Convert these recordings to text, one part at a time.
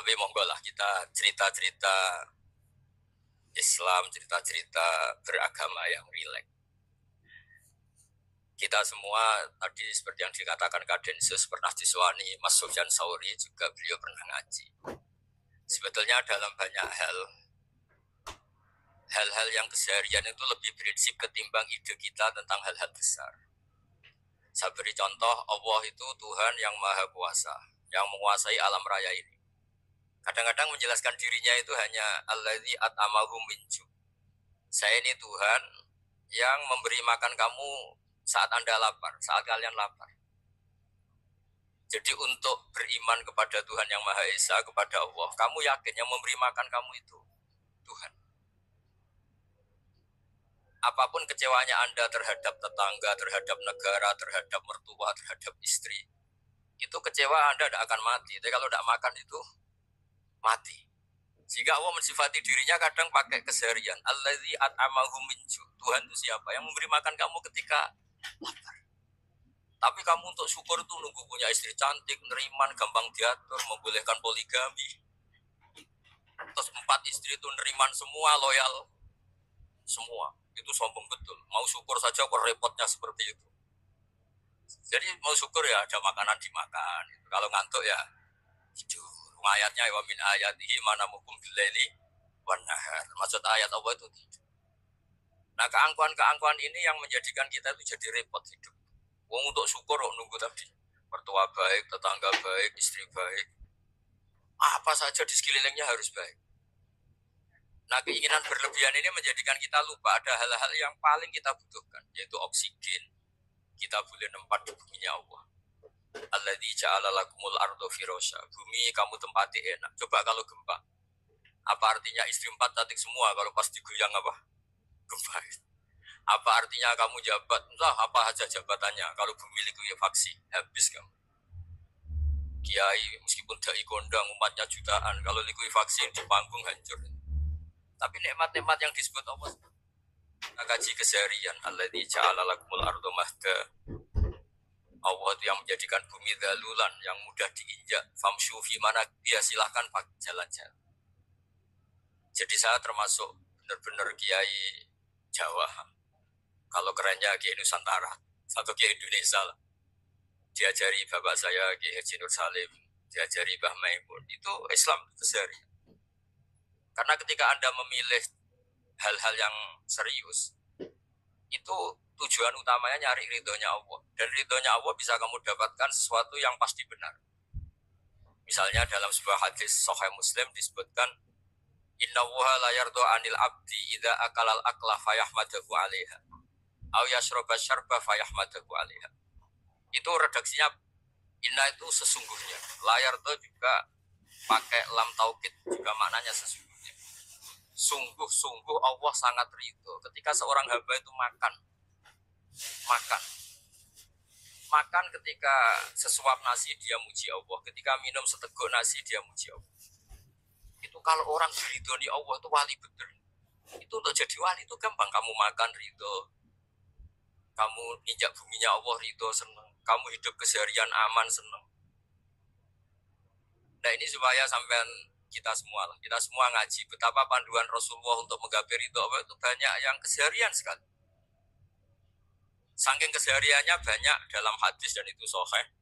Tapi monggo lah kita cerita-cerita Islam, cerita-cerita beragama yang rileks. Kita semua tadi seperti yang dikatakan Kak Densus pernah diswani, Mas Sufyan Sauri juga beliau pernah ngaji. Sebetulnya dalam banyak hal-hal yang keseharian itu lebih prinsip ketimbang ide kita tentang hal-hal besar. Saya beri contoh, Allah itu Tuhan yang Maha Kuasa, yang menguasai alam raya ini. Kadang-kadang menjelaskan dirinya itu hanya Allazi at'amahum min ju'. Saya ini Tuhan yang memberi makan kamu saat Anda lapar, saat kalian lapar. Jadi untuk beriman kepada Tuhan yang Maha Esa, kepada Allah, kamu yakin yang memberi makan kamu itu Tuhan. Apapun kecewanya Anda terhadap tetangga, terhadap negara, terhadap mertua, terhadap istri, itu kecewa Anda tidak akan mati. Tapi kalau tidak makan itu mati. Sehingga Allah mensifati dirinya kadang pakai keseharian. Allazi at'amahum min ju'. Tuhan itu siapa? Yang memberi makan kamu ketika lapar. Tapi kamu untuk syukur itu nunggu punya istri cantik, neriman, gampang diatur, membolehkan poligami. Terus 4 istri itu neriman semua, loyal semua. Itu sombong betul. Mau syukur saja kok repotnya seperti itu. Jadi mau syukur ya ada makanan dimakan. Kalau ngantuk ya tidur. Ayatnya wa min ayatihi manamukum billaili wan nahar. Maksud ayat Allah itu tidur. Nah, keangkuhan-keangkuhan ini yang menjadikan kita itu jadi repot hidup. Wong untuk syukur kok nunggu tadi. Mertua baik, tetangga baik, istri baik. Apa saja di sekelilingnya harus baik. Nah, keinginan berlebihan ini menjadikan kita lupa ada hal-hal yang paling kita butuhkan, yaitu oksigen. Kita boleh nempat di buminya Allah. Alladzi ja'ala lakumul ardo firasya. Bumi kamu tempati enak. Coba kalau gempa. Apa artinya istri 4 cantik semua kalau pas digoyang apa? Gempa. Apa artinya kamu jabat? Entah apa aja jabatannya. Kalau bumi likuifaksi, habis kamu. Kiai meskipun dai kondang umatnya jutaan, kalau likuifaksi di panggung hancur. Tapi nikmat-nikmat yang disebut Allah. Kaji keseharian. Alladzi ja'ala lakumul ardo mahda. Allah itu yang menjadikan bumi dalulan, yang mudah diinjak. Famshu fi mana dia silahkan jalan-jalan. Jadi saya termasuk benar-benar kiai Jawa. Kalau kerennya kiai Nusantara, satu kiai Indonesia lah. Diajari bapak saya Kiai Haji Nur Salim, diajari Mbah Maimun. Itu Islam sehari. Karena ketika Anda memilih hal-hal yang serius, itu tujuan utamanya nyari ridhonya Allah. Dan ridhonya Allah bisa kamu dapatkan sesuatu yang pasti benar. Misalnya dalam sebuah hadis Sahih Muslim disebutkan, Inna wuha la yardo anil abdi idha akalal akla fayahmadahu alaiha. Au yashroba syarba fayahmadahu alaiha. Itu redaksinya, inna itu sesungguhnya. La yardo juga pakai lam taukid, juga maknanya sesungguhnya. Sungguh-sungguh Allah sangat ridho ketika seorang hamba itu makan ketika sesuap nasi dia muji Allah, ketika minum seteguk nasi dia muji Allah. Itu kalau orang diridhoni Allah itu wali betul. Itu untuk jadi wali itu gampang. Kamu makan ridho, kamu injak buminya Allah ridho, senang, kamu hidup keseharian aman, senang. Nah ini supaya sampean kita semua ngaji betapa panduan Rasulullah untuk menggapai ridho Allah itu banyak yang keseharian sekali. Saking kesehariannya banyak dalam hadis dan itu sahih.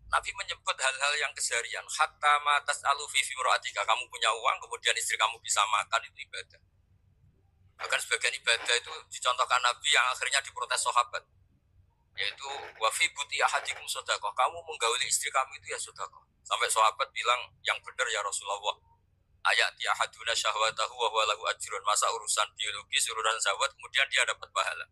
Nabi menyebut hal-hal yang keseharian. Hatta matas alufi fimroatika. Kamu punya uang, kemudian istri kamu bisa makan, itu ibadah. Bahkan sebagian ibadah itu dicontohkan Nabi yang akhirnya diprotes sahabat. Yaitu wafi buti ahadikum sodakoh. Kamu menggauli istri kamu itu ya sodakoh. Sampai sahabat bilang yang benar ya Rasulullah. Ayat ya haduna syahwatahu wa huwa lahu ajrun. Masa urusan biologis, urusan syahwat, kemudian dia dapat pahala.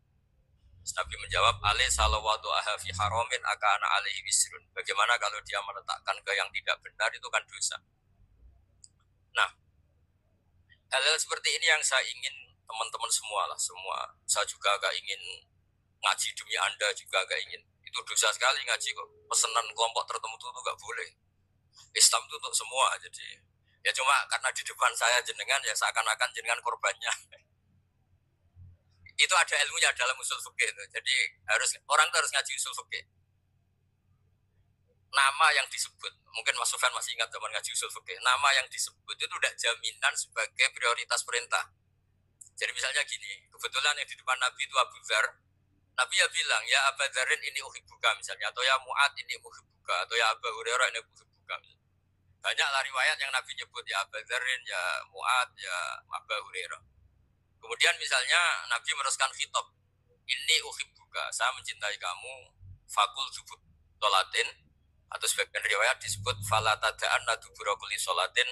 Nabi menjawab, alaih salawatu aha fi haramin akana alaihi wisrun. Bagaimana kalau dia meletakkan ke yang tidak benar, itu kan dosa. Nah, hal-hal seperti ini yang saya ingin teman-teman semua. Saya juga agak ingin ngaji demi Anda, juga agak ingin. Itu dosa sekali ngaji kok. Pesanan kelompok tertentu itu gak boleh. Islam itu untuk semua. Jadi ya cuma karena di depan saya jenengan, ya seakan-akan jenengan korbannya. Itu ada ilmunya dalam usul fikih itu. Jadi orang itu harus ngaji usul fikih. nama yang disebut, mungkin Mas Sofyan masih ingat zaman ngaji usul fikih, nama yang disebut itu tidak jaminan sebagai prioritas perintah. Jadi misalnya gini, kebetulan yang di depan Nabi itu Abu Dzar, Nabi ya bilang, ya Abu Dzarin ini uhibbuka misalnya, atau ya Mu'ad ini uhibbuka, atau ya Abu Hurairah ini uhibbuka. Banyaklah riwayat yang Nabi nyebut ya Abu Dzarin, ya Mu'ad, ya Abu Hurairah. Kemudian misalnya Nabi meneruskan khitab, ini uhibbuka, saya mencintai kamu, fakul jubut sholatin, atau sebagian riwayat disebut fala tada'an nadubura kulli sholatin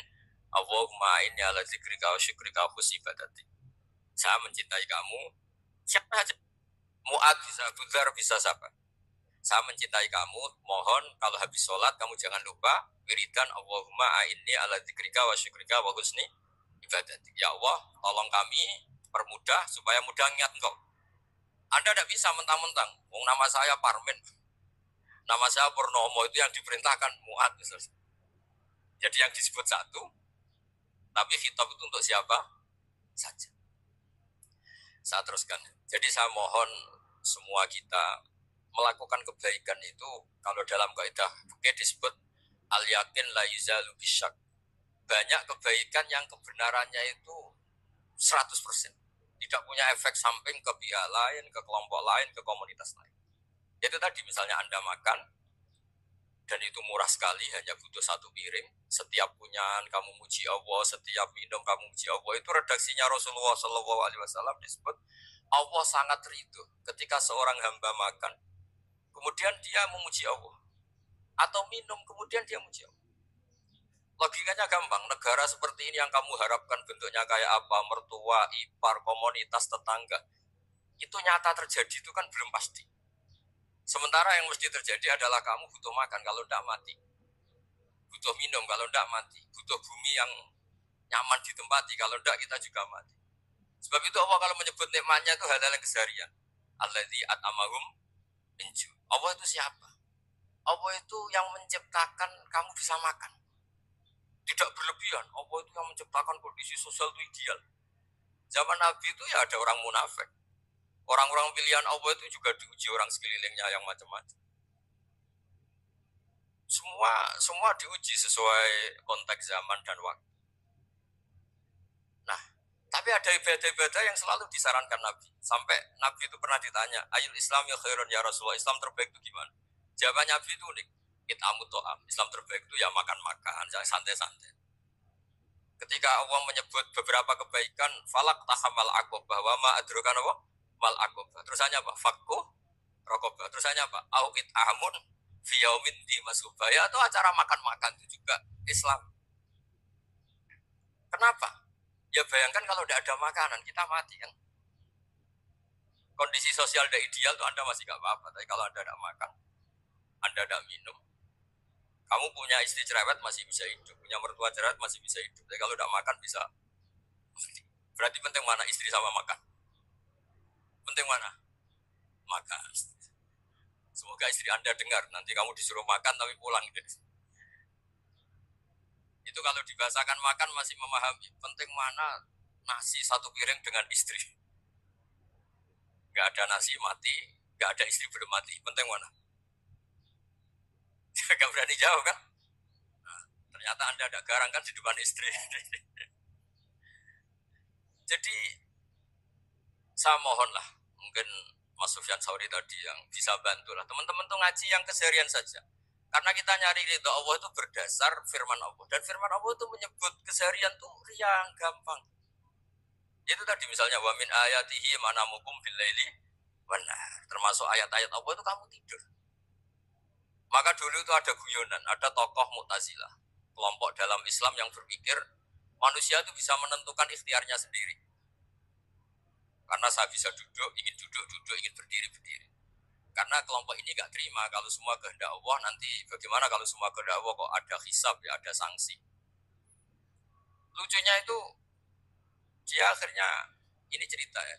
Allahumma inni ala zikrika wa syukrika wa husni ibadati. Saya mencintai kamu, siapa saja, Mu'ad bisa, Abu Dzar bisa, siapa. Saya mencintai kamu, mohon kalau habis sholat kamu jangan lupa wiridan Allahumma a'inni ala dzikrika wa syukrika wa husni ibadati. Ya Allah, tolong kami permudah supaya mudah ingat Engkau. Anda tidak bisa mentang-mentang, nama saya Parmen, nama saya Purnomo, itu yang diperintahkan Mu'ad misalnya. Jadi yang disebut satu, tapi khitab itu untuk siapa saja. Saya teruskan. Jadi saya mohon semua kita melakukan kebaikan itu, kalau dalam kaidah fikih disebut al-yakin la yuzalu bisyak. Banyak kebaikan yang kebenarannya itu 100%. Tidak punya efek samping ke pihak lain, ke kelompok lain, ke komunitas lain. Itu tadi misalnya Anda makan, dan itu murah sekali, hanya butuh satu piring. Setiap punyaan kamu muji Allah, setiap minum kamu muji Allah. Itu redaksinya Rasulullah SAW disebut Allah sangat ridho ketika seorang hamba makan, kemudian dia memuji Allah, atau minum kemudian dia memuji Allah. Logikanya gampang, negara seperti ini yang kamu harapkan bentuknya kayak apa, mertua, ipar, komunitas, tetangga, itu nyata terjadi itu kan belum pasti. Sementara yang mesti terjadi adalah kamu butuh makan kalau tidak mati, butuh minum kalau tidak mati, butuh bumi yang nyaman ditempati, kalau tidak kita juga mati. Sebab itu Allah kalau menyebut nikmatnya itu hal-hal yang keseharian. Alladzi at'amahum min ju'. Allah itu siapa? Allah itu yang menciptakan kamu bisa makan. Tidak berlebihan. Allah itu yang menciptakan kondisi sosial itu ideal. Zaman Nabi itu ya ada orang munafik. Orang-orang pilihan Allah itu juga diuji orang sekelilingnya yang macam-macam. Semua diuji sesuai konteks zaman dan waktu. Nah, tapi ada ibadah-ibadah yang selalu disarankan Nabi. Sampai Nabi itu pernah ditanya, ayul Islam ya khairun ya Rasulullah, Islam terbaik itu gimana? Jawaban Nabi itu unik. It'amut to'am. Islam terbaik itu ya makan-makan, santai-santai. Ketika Allah menyebut beberapa kebaikan, falak tahamal aqobah, wa ma adrokan apa? Mal aqobah. Terusannya apa? Fakku rokobah. Terusannya apa? Au it'amun fiyaumin di masubah. Ya itu acara makan-makan itu juga Islam. Kenapa? Ya bayangkan kalau tidak ada makanan, kita mati kan. Kondisi sosial tidak ideal tuh Anda masih gak apa-apa. Tapi kalau Anda tidak makan, Anda tidak minum, kamu punya istri cerewet masih bisa hidup, punya mertua cerewet masih bisa hidup. Tapi kalau tidak makan bisa mati. Berarti penting mana istri sama makan? Penting mana? Makan. Semoga istri Anda dengar, nanti kamu disuruh makan tapi pulang gitu. Itu kalau dibahasakan makan masih memahami. Penting mana nasi satu piring dengan istri. Gak ada nasi mati, gak ada istri belum mati. Penting mana? Gak berani jawab kan? Nah, ternyata Anda ada garang kan di depan istri. Jadi saya mohonlah, mungkin Mas Sufyan Sauri tadi yang bisa bantu lah. Teman-teman tuh ngaji yang keseharian saja. Karena kita nyari ridho Allah itu berdasar firman Allah. Dan firman Allah itu menyebut keseharian itu yang gampang. Itu tadi misalnya wa min ayatihi manamukum bil laili benar. Termasuk ayat-ayat Allah itu kamu tidur. Maka dulu itu ada guyonan, ada tokoh Mu'tazilah, kelompok dalam Islam yang berpikir manusia itu bisa menentukan ikhtiarnya sendiri. Karena saya bisa duduk, ingin duduk, ingin berdiri, berdiri. Karena kelompok ini gak terima kalau semua kehendak Allah, nanti bagaimana kalau semua kehendak Allah kok ada hisab, ya ada sanksi. Lucunya itu, dia akhirnya, ini cerita ya,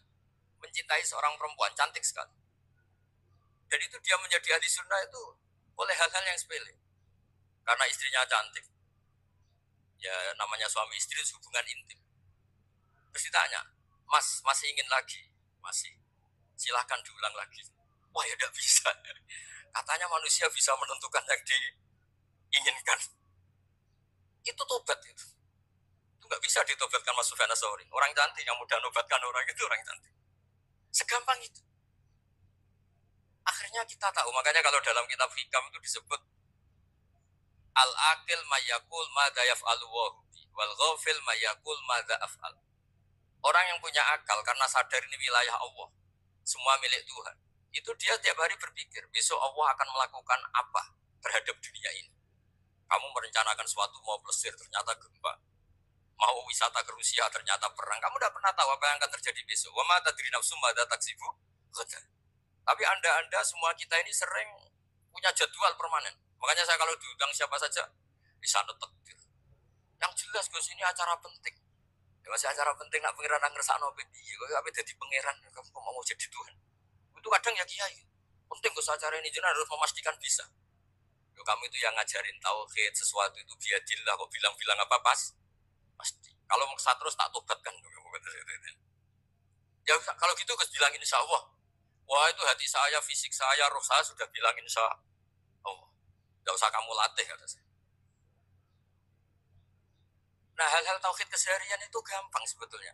mencintai seorang perempuan, cantik sekali. Dan itu dia menjadi ahli sunnah itu oleh hal-hal yang sepele. Karena istrinya cantik, ya namanya suami istri hubungan intim. Terus ditanya, Mas, masih ingin lagi? Masih. Silahkan diulang lagi. Wah ya tidak bisa. Katanya manusia bisa menentukan yang inginkan. Itu tobat itu. Itu nggak bisa ditobatkan Mas Sufyan Ats-Tsauri. Orang cantik yang mudah nobatkan orang itu orang cantik. Segampang itu. Akhirnya kita tahu, makanya kalau dalam kitab Hikam itu disebut al-aqil mayyakul madza yaf'alu wal ghafil mayyakul madza af'al. Orang yang punya akal karena sadar ini wilayah Allah, semua milik Tuhan. Itu dia tiap hari berpikir, besok Allah akan melakukan apa terhadap dunia ini. Kamu merencanakan suatu mau plesir, ternyata gempa. Mau wisata ke Rusia, ternyata perang. Kamu tidak pernah tahu apa yang akan terjadi besok. Wa ma tadri nafsum madza taksibu ghadan. Tapi Anda semua kita ini sering punya jadwal permanen. Makanya saya kalau diundang siapa saja, bisa netek. Yang jelas Gus ini acara penting. Ya masih acara penting nak pangeran ngersakno piye. Kok sampe dadi pangeran kamu mau jadi Tuhan. Itu kadang ya kiai. Penting Gus acara ini jenengan harus memastikan bisa. Yo kamu itu yang ngajarin tauhid sesuatu itu biadillah kok bilang-bilang apa pasti. Kalau maksa terus tak tobatkan. Ya kalau gitu Gus bilang insya Allah. Wah itu hati saya, fisik saya, roh saya sudah bilang insya Allah. Tidak usah kamu latih kata saya. Nah hal-hal tauhid keseharian itu gampang sebetulnya.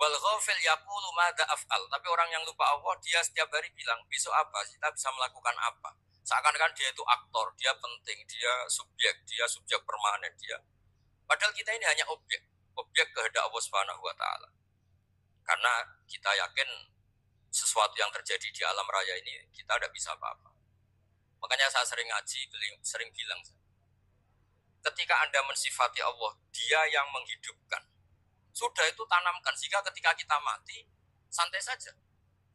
Wal ghafil yaqulu madza af'al. Tapi orang yang lupa Allah dia setiap hari bilang besok apa? Kita bisa melakukan apa? Seakan-akan dia itu aktor, dia penting, dia subjek permanen dia. Padahal kita ini hanya objek kehendak Allah Subhanahu wa taala. Karena kita yakin sesuatu yang terjadi di alam raya ini kita tidak bisa apa-apa. Makanya saya sering ngaji, sering bilang, ketika Anda mensifati Allah, Dia yang menghidupkan. Sudah itu tanamkan sehingga ketika kita mati santai saja.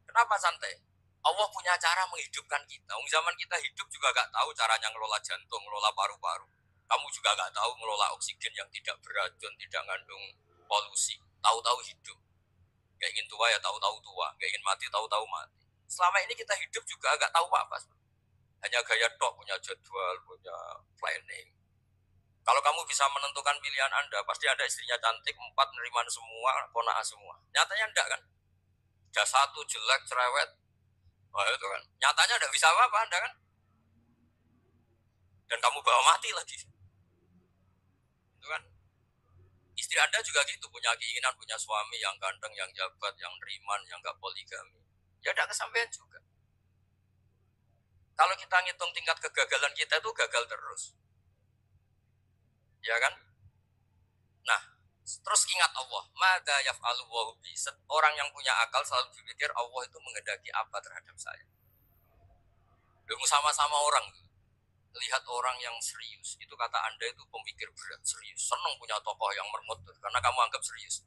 Kenapa santai? Allah punya cara menghidupkan kita. Zaman kita hidup juga gak tahu caranya ngelola jantung, ngelola paru-paru. Kamu juga gak tahu ngelola oksigen yang tidak beracun, tidak mengandung polusi. Tahu-tahu hidup. Gak ingin tua ya tahu-tahu tua, gak ingin mati tahu-tahu mati. Selama ini kita hidup juga gak tahu apa-apa. Hanya gaya tok, punya jadwal, punya planning. Kalau kamu bisa menentukan pilihan Anda, pasti ada istrinya cantik, 4 neriman semua, kona'ah semua. Nyatanya enggak kan? Ada 1 jelek, cerewet. Wah itu kan. Nyatanya enggak bisa apa-apa Anda kan? Dan kamu bawa mati lagi. Itu kan. Istri Anda juga gitu, punya keinginan, punya suami yang ganteng, yang jabat, yang neriman, yang enggak poligami. Ya enggak kesampaian juga. Kalau kita ngitung tingkat kegagalan kita itu gagal terus. Ya kan? Nah, terus ingat Allah. Mada yaf'alu wa bi. Orang yang punya akal selalu berpikir Allah itu menghendaki apa terhadap saya. Dulu sama-sama orang. Lihat orang yang serius. Itu kata Anda itu pemikir berat, serius. Senang punya tokoh yang mermut. Karena kamu anggap serius.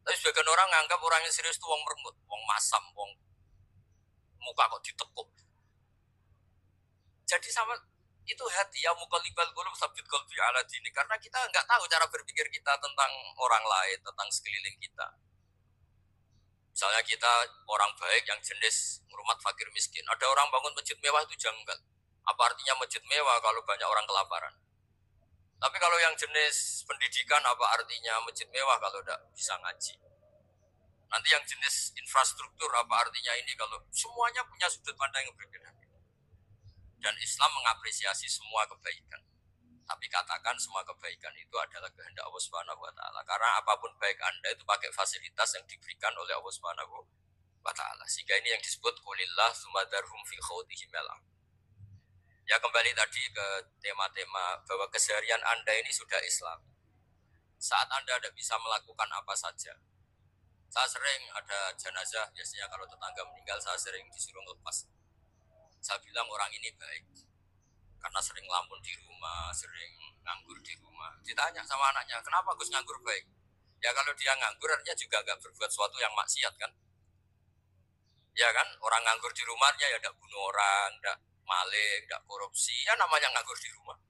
Tapi sebagian orang anggap orang yang serius itu wong mermut. Wong masam, wong muka kok ditekuk. Jadi sama itu hati ya muqallibal qulub tsabbit qalbi ala dini, karena kita enggak tahu cara berpikir kita tentang orang lain, tentang sekeliling kita. Misalnya kita orang baik yang jenis ngurmat fakir miskin. Ada orang bangun masjid mewah itu janggal. Apa artinya masjid mewah kalau banyak orang kelaparan? Tapi kalau yang jenis pendidikan apa artinya masjid mewah kalau tidak bisa ngaji? Nanti yang jenis infrastruktur apa artinya ini kalau semuanya punya sudut pandang yang berbeda. Dan Islam mengapresiasi semua kebaikan. Tapi katakan semua kebaikan itu adalah kehendak Allah Subhanahu wa taala. Karena apapun baik Anda itu pakai fasilitas yang diberikan oleh Allah Subhanahu wa taala. Sehingga ini yang disebut qulillah sumadarhum fi khawdihim yalam. Ya kembali tadi ke tema-tema bahwa keseharian Anda ini sudah Islam. Saat Anda tidak bisa melakukan apa saja. Saya sering ada jenazah, biasanya kalau tetangga meninggal saya sering disuruh lepas. Saya bilang orang ini baik karena sering lamun di rumah, sering nganggur di rumah. Ditanya sama anaknya, kenapa Gus nganggur baik? Ya kalau dia nganggur artinya juga gak berbuat sesuatu yang maksiat kan? Ya kan, orang nganggur di rumahnya ya tidak bunuh orang, tidak maling, tidak korupsi, ya namanya nganggur di rumah.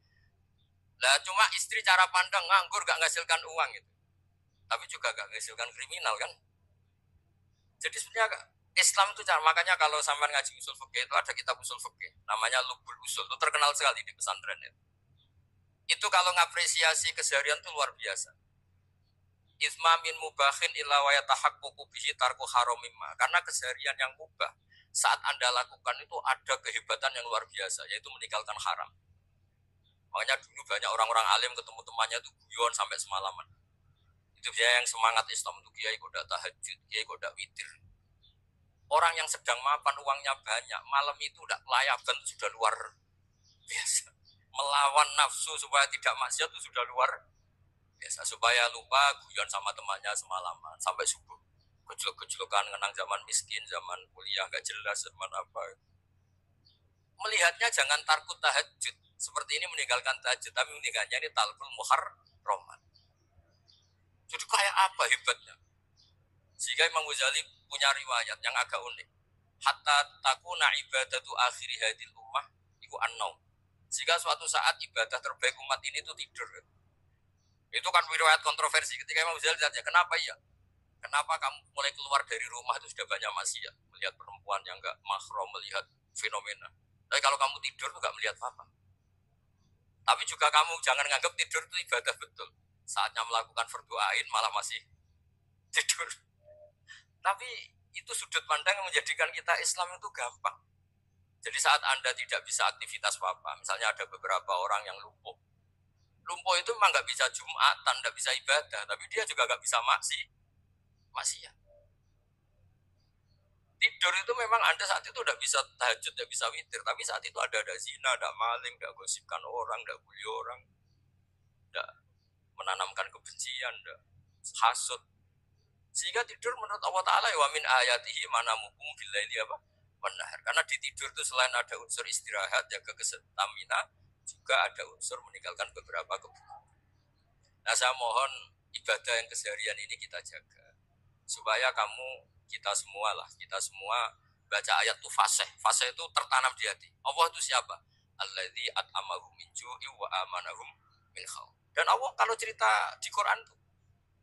Lah cuma istri cara pandang nganggur gak menghasilkan uang gitu, tapi juga gak menghasilkan kriminal kan? Jadi sebenarnya Islam itu makanya kalau sampai ngaji usul fikih itu ada kitab usul fikih namanya Lubul Usul, itu terkenal sekali di pesantren itu. Itu kalau ngapresiasi keseharian itu luar biasa. Isma min mubahin illa wa yatahaqququ bihi tarku haramimma. Karena keseharian yang mubah saat Anda lakukan itu ada kehebatan yang luar biasa, yaitu meninggalkan haram. Makanya dulu banyak orang-orang alim ketemu temannya itu guyon sampai semalaman. Itu dia yang semangat Islam itu kiai kok tidak tahajud, kiai kok tidak witir. Orang yang sedang mapan uangnya banyak, malam itu tidak layaban sudah luar biasa. Melawan nafsu supaya tidak maksiat itu sudah luar biasa. Supaya lupa guyon sama temannya semalaman sampai subuh. Gejolak-gejolokan ngenang zaman miskin, zaman kuliah gak jelas, zaman apa. Melihatnya jangan takut tahajud. Seperti ini meninggalkan tahajud, tapi meninggalkannya ini talbul muharramat. Jadi kayak apa hebatnya? Sehingga Imam Ghazali punya riwayat yang agak unik. Hatta takuna ibadatu akhiri hadil ummah iku an-naum. Jika suatu saat ibadah terbaik umat ini itu tidur. Itu kan riwayat kontroversi ketika Imam Ghazali tanya, kenapa ya? Kenapa kamu mulai keluar dari rumah itu sudah banyak maksiat, melihat perempuan yang enggak mahram, melihat fenomena. Tapi kalau kamu tidur itu enggak melihat apa. Tapi juga kamu jangan menganggap tidur itu ibadah betul. Saatnya melakukan fardu ain malah masih tidur. Tapi itu sudut pandang yang menjadikan kita Islam itu gampang. Jadi saat Anda tidak bisa aktivitas apa, misalnya ada beberapa orang yang lumpuh. Lumpuh itu memang nggak bisa Jumatan, nggak bisa ibadah, tapi dia juga nggak bisa maksiat. Tidur itu memang Anda saat itu udah bisa tahajud, udah bisa witir, tapi saat itu ada zina, ada maling, ada gosipkan orang, ada bully orang, ada menanamkan kebencian, ada hasut. Sehingga tidur menurut Allah Ta'ala wa min ayatihi manamukum billaili apa? Benar. Karena di tidur itu selain ada unsur istirahat, jaga kestamina, juga ada unsur meninggalkan beberapa keburukan. Nah saya mohon ibadah yang keseharian ini kita jaga. Supaya kita semua baca ayat itu fasih. Fasih itu tertanam di hati. Allah itu siapa? Alladzi at'amahum min ju'i wa amanahum min khauf. Dan Allah kalau cerita di Quran itu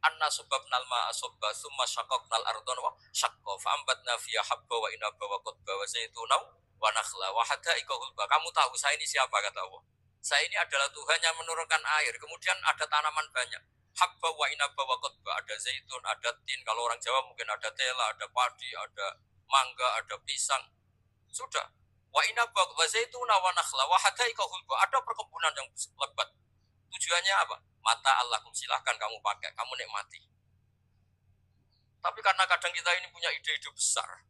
anna subabnal ma'a subba summa syaqaqnal ardha wa syaqqa fa ambatna fiha habba wa inaba wa qadba wa zaituna wa nakhla wa hada'iqa hulba. Kamu tahu saya ini siapa, kata Allah? Saya ini adalah Tuhan yang menurunkan air, kemudian ada tanaman banyak. Habba wa inaba wa qadba, ada zaitun, ada tin, kalau orang Jawa mungkin ada tela, ada padi, ada mangga, ada pisang. Sudah. Wa inaba wa zaituna wa nakhla wa hada'iqa hulba, ada perkebunan yang lebat. Tujuannya apa? Mata Allahum, silahkan kamu pakai, kamu nikmati. Tapi karena kadang kita ini punya ide-ide besar.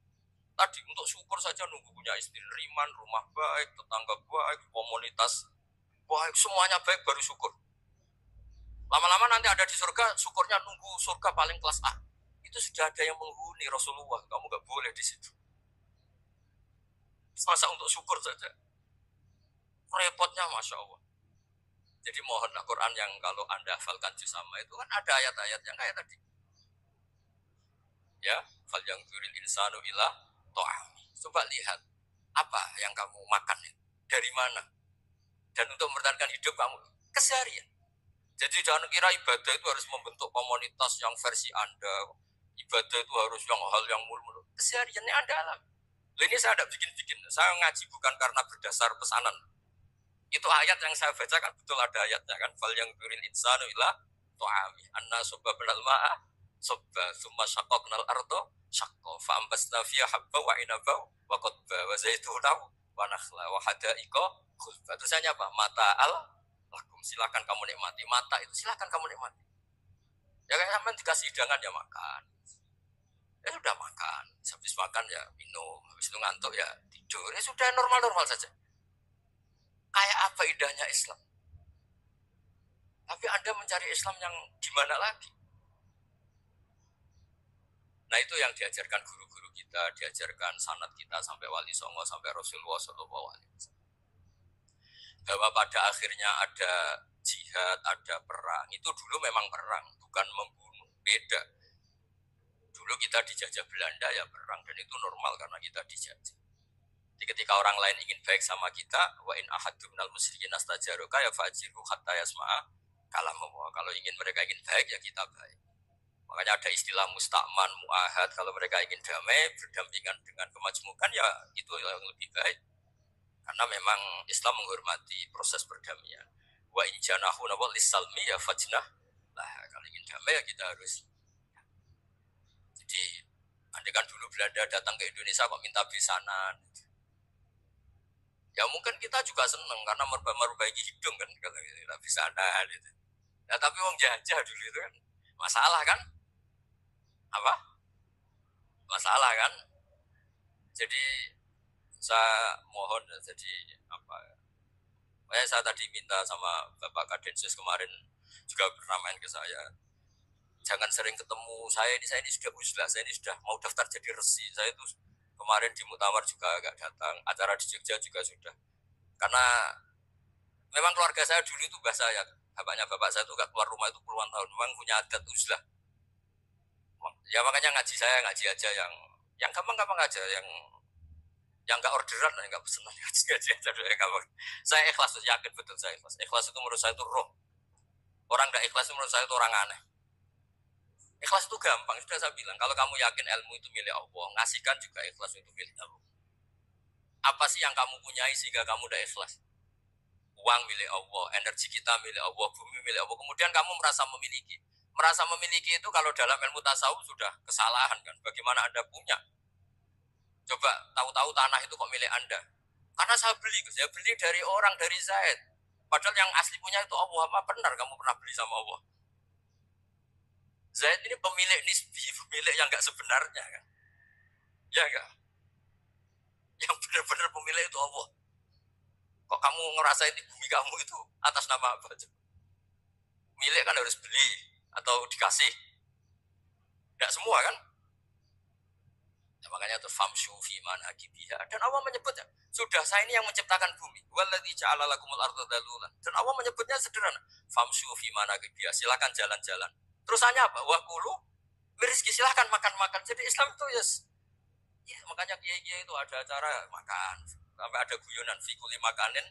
Tadi untuk syukur saja nunggu punya istri riman, rumah baik, tetangga baik, komunitas baik, semuanya baik baru syukur. Lama-lama nanti ada di surga, syukurnya nunggu surga paling kelas A. Itu sudah ada yang menghuni Rasulullah, kamu gak boleh di situ. Masa untuk syukur saja. Repotnya Masya Allah. Jadi mohonlah Quran yang kalau Anda hafalkan juz sama itu kan ada ayat-ayat yang kayak tadi. Ya, fal yang turil insanu ila ta'ami. Coba lihat apa yang kamu makan itu, dari mana. Dan untuk mempertahankan hidup kamu keseharian. Jadi jangan kira ibadah itu harus membentuk komunitas yang versi Anda. Ibadah itu harus yang hal yang mulu-mulu. Kesehariannya Anda alami. Ini saya tidak bikin-bikin. Saya ngaji bukan karena berdasar pesanan. Itu ayat yang saya baca kan betul ada ayatnya kan. Fal yang turil insanu ila ta'ami. Anna subba benal ma'a subba summa syaqaqnal ardo syaqqa fa ambasna fiha habba wa inaba wa qadba wa zaituna wa nakhla wa hada'iqa khulba. Tulisannya apa? Mata al lakum, silakan kamu nikmati. Mata itu silakan kamu nikmati. Ya kayak sampean dikasih hidangan ya makan. Ya sudah makan. Habis makan ya minum. Habis itu ngantuk ya tidur. Ya sudah normal-normal saja. Kayak apa indahnya Islam? Tapi Anda mencari Islam yang gimana lagi? Nah itu yang diajarkan guru-guru kita, diajarkan sanad kita sampai Wali Songo, sampai Rasulullah SAW. Bahwa pada akhirnya ada jihad, ada perang. Itu dulu memang perang, bukan membunuh. Beda. Dulu kita dijajah Belanda ya perang, dan itu normal karena kita dijajah. Jadi ketika orang lain ingin baik sama kita, wa in ahadun minal musyrikin astajaruka ya fajiru hatta yasma'a kalamullah. Kalau mereka ingin baik ya kita baik. Makanya ada istilah musta'man, mu'ahad. Kalau mereka ingin damai, berdampingan dengan kemajmukan ya itu yang lebih baik. Karena memang Islam menghormati proses perdamaian. Wa in janahu nawal lisalmi ya fajnah. Lah kalau ingin damai ya kita harus. Jadi andai kan dulu Belanda datang ke Indonesia kok minta besanan. Ya mungkin kita juga seneng karena memperbaiki hidung kan kalau kita bisa nahan itu. Ya tapi wong jajah dulu itu kan masalah kan? Apa? Masalah kan? Jadi saya mohon jadi apa? Saya tadi minta sama Bapak Kadensus kemarin juga pernah main ke saya. Jangan sering ketemu saya ini sudah uzlah, saya ini sudah mau daftar jadi resi. Saya itu kemarin di muktamar juga agak datang, acara di Jogja juga sudah. Karena memang keluarga saya dulu itu bahasa ya, bapaknya bapak saya itu gak keluar rumah itu puluhan tahun, memang punya adat uzlah. Ya makanya ngaji saya ngaji aja yang gampang-gampang aja, yang nggak orderan, yang nggak pesenan ngaji aja dulu ya gampang. Saya ikhlas, yakin betul saya ikhlas. Ikhlas itu menurut saya itu roh. Orang nggak ikhlas itu menurut saya itu orang aneh. Ikhlas itu gampang, sudah saya bilang. Kalau kamu yakin ilmu itu milik Allah, ngasihkan juga ikhlas itu milik Allah. Apa sih yang kamu punyai sehingga kamu udah ikhlas? Uang milik Allah, energi kita milik Allah, bumi milik Allah. Kemudian kamu merasa memiliki. Merasa memiliki itu kalau dalam ilmu tasawuf sudah kesalahan kan. Bagaimana Anda punya? Coba tahu-tahu tanah itu kok milik Anda. Karena saya beli dari orang, dari Zaid. Padahal yang asli punya itu Allah. Apa benar kamu pernah beli sama Allah? Zaid ini pemilik nisbi, pemilik yang nggak sebenarnya kan. Ya enggak? Yang benar-benar pemilik itu Allah. Kok kamu ngerasain di bumi kamu itu atas nama apa aja? Milik kan harus beli atau dikasih. Tidak semua kan? Ya, makanya itu famshu fi manakibiha. Dan Allah menyebutnya, sudah saya ini yang menciptakan bumi. Walladzi ja'ala lakumul arda dalulan. Dan Allah menyebutnya sederhana, famshu fi manakibiha. Silakan jalan-jalan. Terusannya apa? Wa kulu rizki, silakan makan-makan. Jadi Islam itu ya makanya kiai-kiai itu ada acara makan. Sampai ada guyonan fikuli makanin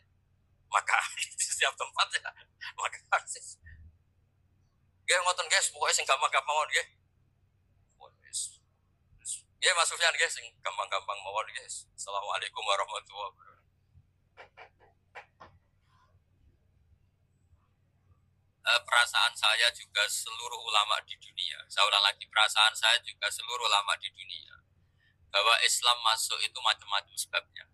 makan di setiap tempat ya. Makan sih. Nggih ngoten guys, pokoknya sing gampang-gampang mawon nggih. Ya Mas Sufyan guys, sing gampang-gampang mawon guys. Assalamualaikum warahmatullahi wabarakatuh. Perasaan saya juga seluruh ulama di dunia. Saya ulang lagi, perasaan saya juga seluruh ulama di dunia. Bahwa Islam masuk itu macam-macam sebabnya.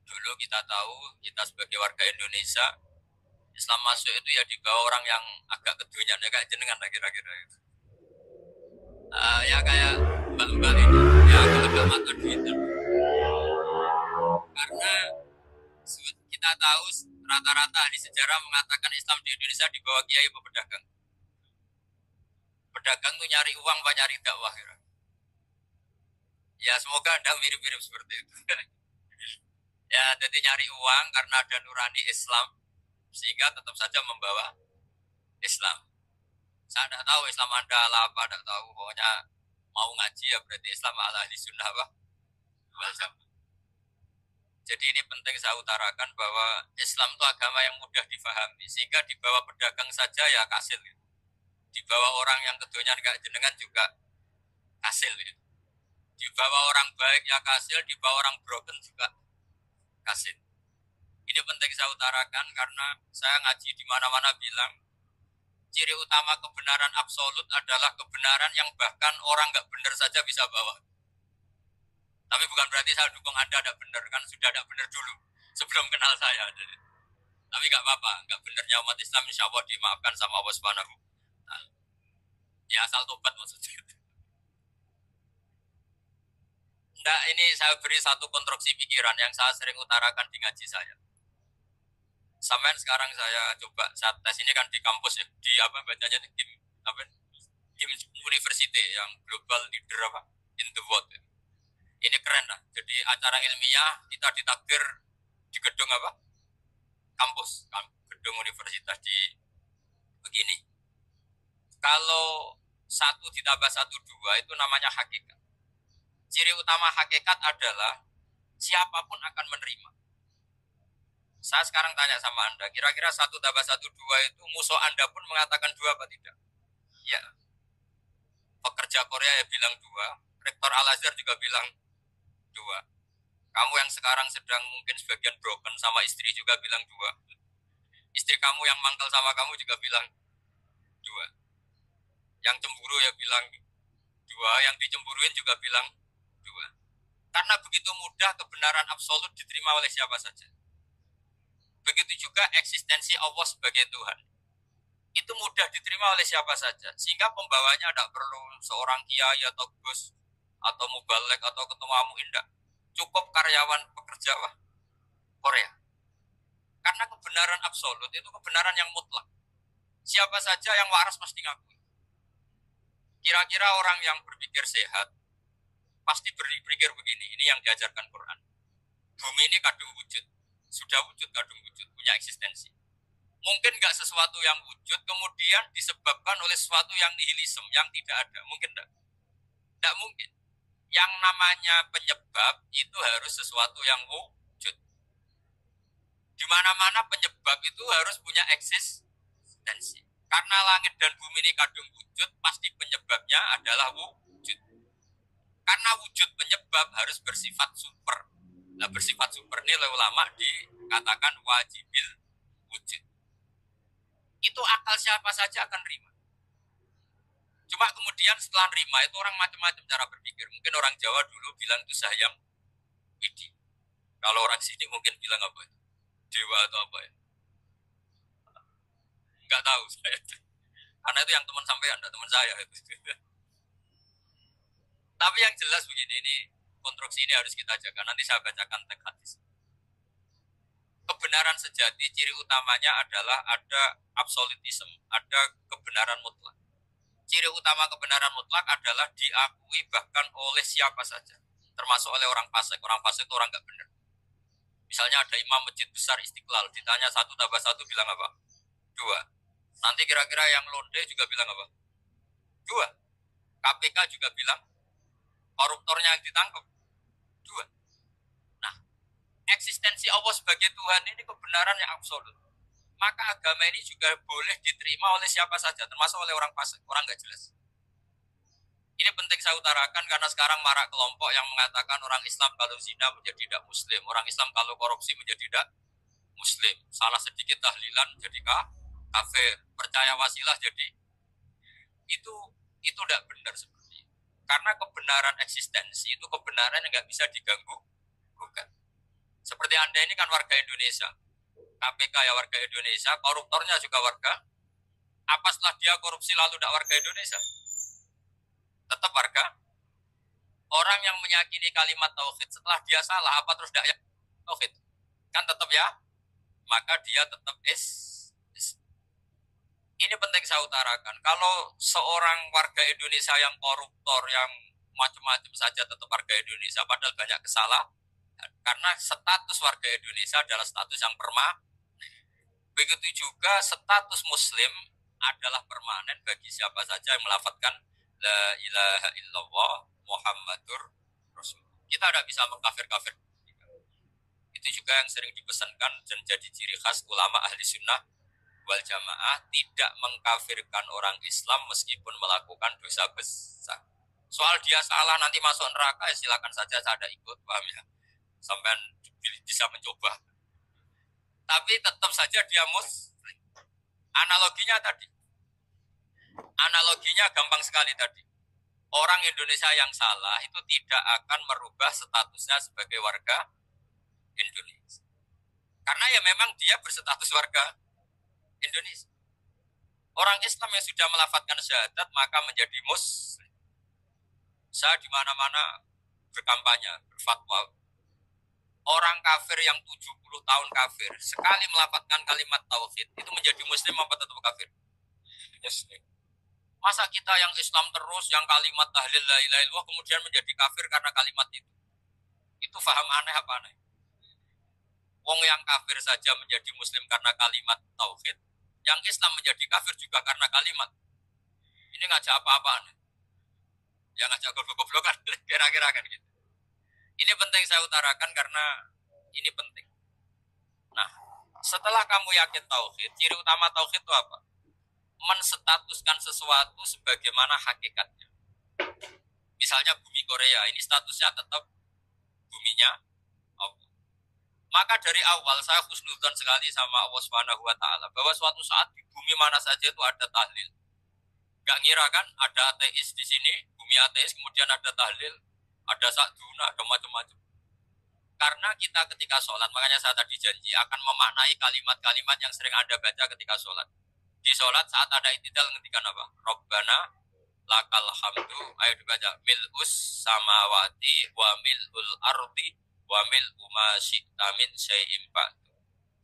Dulu kita tahu, kita sebagai warga Indonesia, Islam masuk itu ya dibawa orang yang agak kedonyan, ya kayak jenengan lah kira-kira itu. Ya kayak mbak-mbak ini, ya agak mata duitan. Karena kita tahu rata-rata di sejarah mengatakan Islam di Indonesia dibawa kiai atau pedagang. Pedagang tuh nyari uang, apa nyari dakwah. Ya semoga Anda mirip-mirip seperti itu. Ya jadi nyari uang karena ada nurani Islam, sehingga tetap saja membawa Islam. Saya tidak tahu Islam Anda ala apa, tidak tahu. Pokoknya mau ngaji ya berarti Islam ala ahli sunnah apa? Jadi ini penting saya utarakan bahwa Islam itu agama yang mudah difahami, sehingga di bawah pedagang saja ya kasil. Di bawah orang yang kedonyan kayak jenengan juga kasil. Di bawah orang baik ya kasil, di bawah orang broken juga kasil. Ini penting saya utarakan karena saya ngaji di mana-mana bilang ciri utama kebenaran absolut adalah kebenaran yang bahkan orang nggak benar saja bisa bawa. Tapi bukan berarti saya dukung Anda ada benar, kan sudah ada benar dulu sebelum kenal saya. Tapi nggak apa-apa, nggak benernya umat Islam insya Allah dimaafkan sama Allah Subhanahu. Nah, ya asal tobat maksudnya. Nah ini saya beri satu konstruksi pikiran yang saya sering utarakan di ngaji saya. Sampai sekarang saya coba saat tes ini kan di kampus ya, di apa bacanya di apa Kim University yang global leader apa in the world. Ini keren lah. Jadi acara ilmiah kita ditakdir di gedung apa? Kampus, gedung universitas di begini. Kalau 1+1=2 itu namanya hakikat. Ciri utama hakikat adalah siapapun akan menerima. Saya sekarang tanya sama Anda, kira-kira 1+1=2 itu musuh Anda pun mengatakan 2 apa tidak? Ya. Pekerja Korea ya bilang 2, rektor Al-Azhar juga bilang 2. Kamu yang sekarang sedang mungkin sebagian broken sama istri juga bilang 2. Istri kamu yang mangkal sama kamu juga bilang 2. Yang cemburu ya bilang 2, yang dicemburuin juga bilang 2. Karena begitu mudah kebenaran absolut diterima oleh siapa saja. Begitu juga eksistensi Allah sebagai Tuhan. Itu mudah diterima oleh siapa saja. Sehingga pembawanya tidak perlu seorang kiai atau gus atau mubalek atau ketua MUI, tidak. Cukup karyawan pekerja Korea. Karena kebenaran absolut itu kebenaran yang mutlak. Siapa saja yang waras pasti ngakui. Kira-kira orang yang berpikir sehat pasti berpikir begini, ini yang diajarkan Quran. Bumi ini kadung wujud, sudah wujud kadung wujud, punya eksistensi. Mungkin nggak sesuatu yang wujud kemudian disebabkan oleh sesuatu yang nihilisme, yang tidak ada. Mungkin enggak? Tidak mungkin. Yang namanya penyebab itu harus sesuatu yang wujud. Di mana-mana penyebab itu harus punya eksistensi. Karena langit dan bumi ini kadung wujud, pasti penyebabnya adalah wujud. Karena wujud penyebab harus bersifat super. Nah, bersifat super ini oleh ulama dikatakan wajibil wujud. Itu akal siapa saja akan terima. Cuma kemudian setelah terima itu orang macam-macam cara berpikir. Mungkin orang Jawa dulu bilang itu sayang widi. Kalau orang sini mungkin bilang apa itu? Dewa atau apa ya? Enggak tahu saya. Karena itu yang teman sampai anda teman saya itu. Tapi yang jelas begini, ini konstruksi ini harus kita jaga. Nanti saya bacakan teks hadis. Kebenaran sejati ciri utamanya adalah ada absolutisme, ada kebenaran mutlak. Ciri utama kebenaran mutlak adalah diakui bahkan oleh siapa saja, termasuk oleh orang fasik. Orang fasik itu orang nggak benar. Misalnya ada imam masjid besar Istiqlal, ditanya 1+1 bilang apa? 2. Nanti kira-kira yang londe juga bilang apa? 2. KPK juga bilang koruptornya yang ditangkap 2. Nah, eksistensi Allah sebagai Tuhan ini kebenaran yang absolut. Maka agama ini juga boleh diterima oleh siapa saja, termasuk oleh orang fasik, orang nggak jelas. Ini penting saya utarakan karena sekarang marak kelompok yang mengatakan orang Islam kalau zina menjadi tidak muslim, orang Islam kalau korupsi menjadi tidak muslim, salah sedikit tahlilan jadi kafir, percaya wasilah jadi itu tidak benar seperti itu. Karena kebenaran eksistensi itu kebenaran yang nggak bisa diganggu gugat. Seperti Anda ini kan warga Indonesia, KPK ya warga Indonesia, koruptornya juga warga. Apa setelah dia korupsi lalu tidak warga Indonesia? Tetap warga. Orang yang meyakini kalimat tauhid setelah dia salah, apa terus tidak tauhid? Kan tetap ya. Maka dia tetap Ini penting saya utarakan. Kalau seorang warga Indonesia yang koruptor, yang macam-macam saja tetap warga Indonesia, padahal banyak kesalahan. Karena status warga Indonesia adalah status yang permanen. Begitu juga status Muslim adalah permanen bagi siapa saja yang melafadzkan La ilaha illallah Muhammadur Rasul. Kita tidak bisa mengkafir-kafir. Itu juga yang sering dipesankan dan jadi ciri khas ulama ahli sunnah wal jamaah, tidak mengkafirkan orang Islam meskipun melakukan dosa besar. Soal dia salah nanti masuk neraka ya silakan saja, saya ada ikut, paham ya? Sampai bisa mencoba. Tapi tetap saja dia muslim. Analoginya tadi. Analoginya gampang sekali tadi. Orang Indonesia yang salah itu tidak akan merubah statusnya sebagai warga Indonesia. Karena ya memang dia berstatus warga Indonesia. Orang Islam yang sudah melafadzkan syahadat maka menjadi muslim. Saya di mana-mana berkampanye, berfatwa. Orang kafir yang 70 tahun kafir, sekali melafadzkan kalimat tauhid, itu menjadi muslim apa tetap kafir? Muslim. Masa kita yang Islam terus, yang kalimat tahlil la ilaha illallah kemudian menjadi kafir karena kalimat itu? Itu faham aneh apa aneh? Wong yang kafir saja menjadi muslim karena kalimat tauhid, yang Islam menjadi kafir juga karena kalimat. Ini ngajak apa-apa aneh? Ya ngajak goblok-goblokan, kira-kira kan gitu. Ini penting saya utarakan karena ini penting. Nah, setelah kamu yakin tauhid, ciri utama tauhid itu apa? Menstatuskan sesuatu sebagaimana hakikatnya. Misalnya bumi Korea, ini statusnya tetap buminya Allah. Maka dari awal saya husnudzon sekali sama Allah Subhanahu wa taala bahwa suatu saat di bumi mana saja itu ada tahlil. Gak ngira kan ada ateis di sini, bumi ateis kemudian ada tahlil, ada sakduna, ada macam-macam. Karena kita ketika sholat, makanya saya tadi janji akan memaknai kalimat-kalimat yang sering Anda baca ketika sholat. Di sholat saat ada i'tidal ngendikan apa? Rabbana lakal hamdu, ayo dibaca, mil'us samawati wa mil'ul ardi wa mil'u ma syi'ta min syai'im ba'du.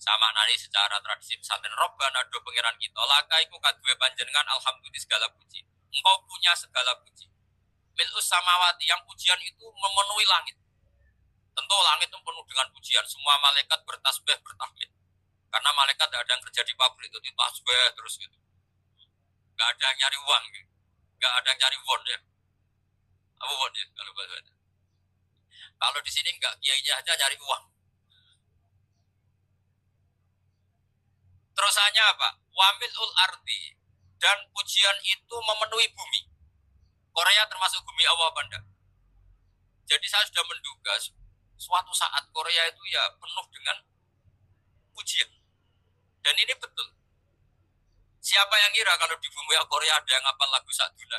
Sama nari secara tradisi pesantren, Rabbana do pangeran kita, laka iku kadue panjenengan alhamdu di segala puji. Engkau punya segala puji. Mil'us samawati, yang pujian itu memenuhi langit. Tentu langit itu penuh dengan pujian. Semua malaikat bertasbih, bertahmid. Karena malaikat tidak ada yang kerja di pabrik itu tasbih terus gitu. Gak ada yang nyari uang gitu. Gak ada yang cari won ya. Apa won ya kalau bahasa. Kalau di sini enggak, kiainya aja nyari uang. Terusannya apa? Wamilul ardi, dan pujian itu memenuhi bumi. Korea termasuk bumi Allah apa enggak? Jadi saya sudah menduga suatu saat Korea itu ya penuh dengan pujian. Dan ini betul. Siapa yang kira kalau di bumi Korea ada yang ngapal lagu Sakduna?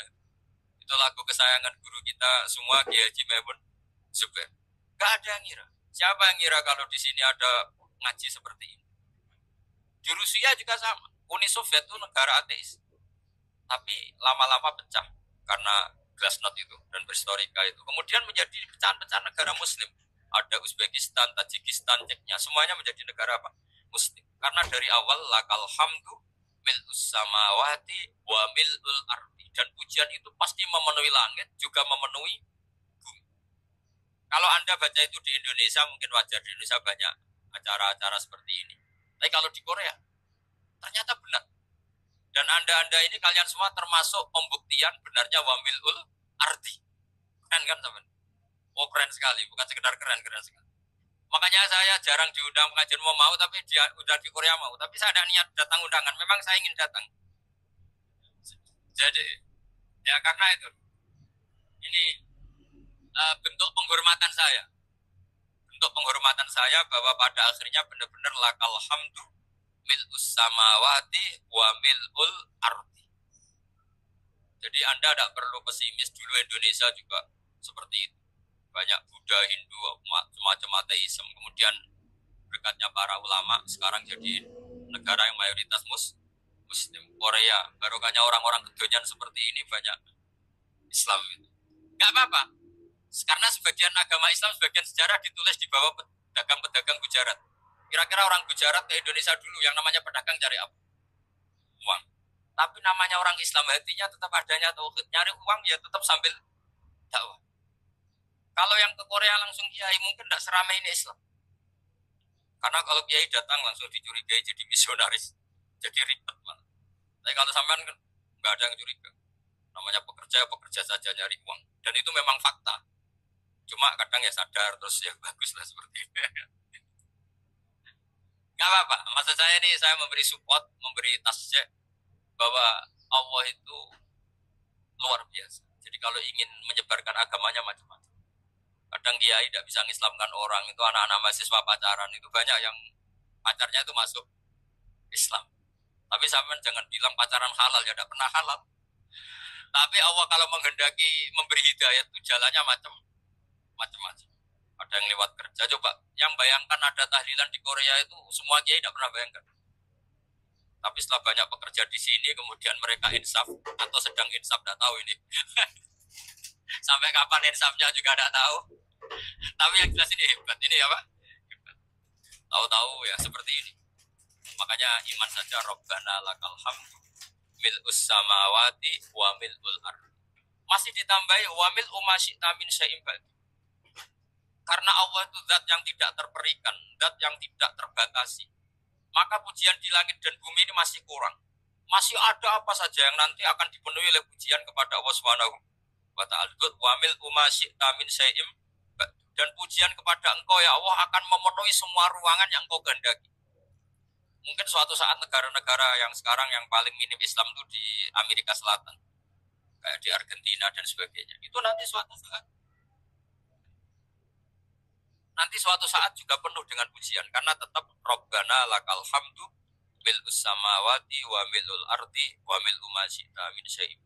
Itu lagu kesayangan guru kita semua, Kiai Haji Maimun Zubair. Gak ada yang kira. Siapa yang kira kalau di sini ada ngaji seperti ini? Di Rusia juga sama. Uni Soviet itu negara ateis. Tapi lama-lama pecah karena glasnost itu dan berhistorika itu. Kemudian menjadi pecahan-pecahan negara muslim. Ada Uzbekistan, Tajikistan, Ceknya, semuanya menjadi negara apa? Muslim. Karena dari awal lakal hamdu mil'us samawati wa mil'ul ardi, dan pujian itu pasti memenuhi langit, juga memenuhi bumi. Kalau Anda baca itu di Indonesia, mungkin wajar, di Indonesia banyak acara-acara seperti ini. Tapi kalau di Korea, ternyata benar. Dan Anda ini kalian semua termasuk pembuktian benarnya wa mil'ul ardi. Keren kan teman? Oh keren sekali, bukan sekedar keren sekali. Makanya saya jarang diundang pengajian mau, tapi dia udah di Korea mau. Tapi saya ada niat datang undangan, memang saya ingin datang. Jadi, ya karena itu, ini bentuk penghormatan saya. Bentuk penghormatan saya bahwa pada akhirnya benar-benar lakal hamdu mil'us samawati wa mil'ul ardi. Jadi Anda tidak perlu pesimis, dulu Indonesia juga seperti itu. Banyak Buddha, Hindu, semacam ateisme, kemudian berkatnya para ulama sekarang jadi negara yang mayoritas muslim. Korea, barokahnya orang-orang kedonyan seperti ini banyak Islam itu. Gak apa-apa, karena sebagian agama Islam, sebagian sejarah ditulis di bawah pedagang-pedagang Gujarat. Kira-kira orang Gujarat ke Indonesia dulu yang namanya pedagang cari apa? Uang. Tapi namanya orang Islam, hatinya tetap adanya tauhid. Nyari uang ya tetap sambil dakwah. Kalau yang ke Korea langsung kiai mungkin tidak seramai ini Islam. Karena kalau kiai datang langsung dicurigai jadi misionaris, jadi ribet malah. Tapi kalau sampean kan nggak ada yang curiga. Namanya pekerja saja nyari uang. Dan itu memang fakta. Cuma kadang ya sadar terus ya bagus lah seperti itu. Nggak apa-apa. Maksud saya ini saya memberi support, memberi tasjek bahwa Allah itu luar biasa. Jadi kalau ingin menyebarkan agamanya macam-macam. Kadang kiai tidak bisa mengislamkan orang, itu anak-anak mahasiswa pacaran, itu banyak yang pacarnya itu masuk Islam. Tapi sampean jangan bilang pacaran halal, ya tidak pernah halal. Tapi Allah kalau menghendaki memberi hidayah itu jalannya macam-macam. Ada yang lewat kerja, coba yang bayangkan ada tahlilan di Korea itu semua kiai tidak pernah bayangkan. Tapi setelah banyak pekerja di sini, kemudian mereka insaf atau sedang insaf, tidak tahu ini. Sampai kapan insafnya juga tidak tahu. Tapi yang jelas ini hebat, ini ya Pak. Tahu-tahu ya seperti ini. Makanya iman saja, Rabbana lakal hamdu mil'us samawati wa mil'ul ardi. Masih ditambahi wa mil'u ma syi'ta min syai'in ba'du. Karena Allah itu zat yang tidak terperikan, zat yang tidak terbatasi. Maka pujian di langit dan bumi ini masih kurang. Masih ada apa saja yang nanti akan dipenuhi oleh pujian kepada Allah Subhanahu wa ta'ala. Wa mil'u ma syi'ta min syai'in ba'du. Dan pujian kepada Engkau ya Allah akan memenuhi semua ruangan yang Engkau kehendaki. Mungkin suatu saat negara-negara yang sekarang yang paling minim Islam itu di Amerika Selatan, kayak di Argentina dan sebagainya, itu nanti suatu saat juga penuh dengan pujian, karena tetap Rabbana lakal hamdu mil'us samawati wa mil'ul ardi wa mil'u ma syi'ta min syai'in.